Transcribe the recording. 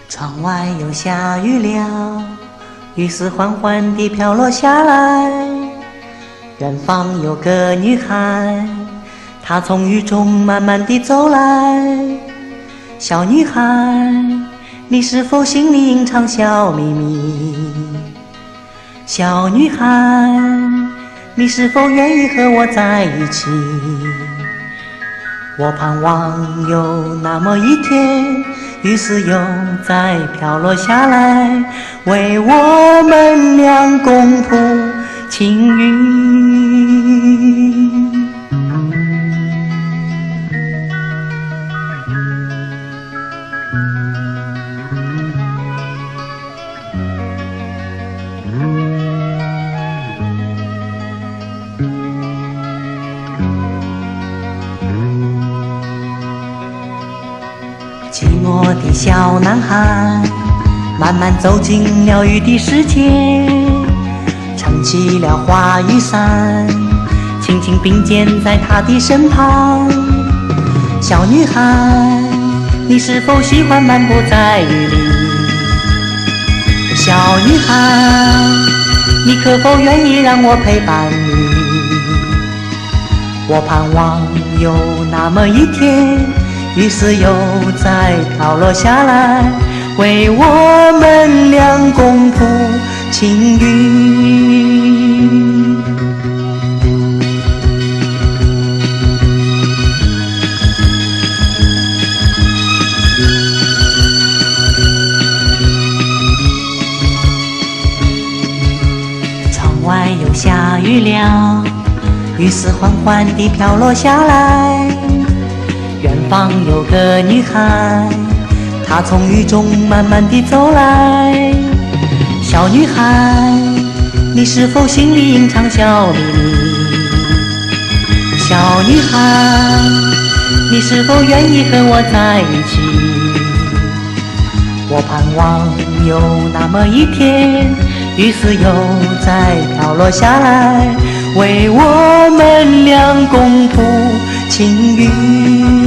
窗外又下雨了，雨丝缓缓地飘落下来。远方有个女孩，她从雨中慢慢地走来。小女孩，你是否心里隐藏小秘密？小女孩，你是否愿意和我在一起？我盼望有那么一天，雨丝又再飘落下来，为我们俩共谱青云。寂寞的小男孩慢慢走进了雨的世界，撑起了花雨伞，轻轻并肩在他的身旁。小女孩，你是否喜欢漫步在雨里？小女孩，你可否愿意让我陪伴你？我盼望有那么一天，雨丝又再飘落下来，为我们俩共谱青云。窗外又下雨了，雨丝缓缓地飘落下来。远方有个女孩，她从雨中慢慢地走来。小女孩，你是否心里隐藏小秘密？小女孩，你是否愿意和我在一起？我盼望有那么一天，雨丝又再飘落下来，为我们俩共谱青云。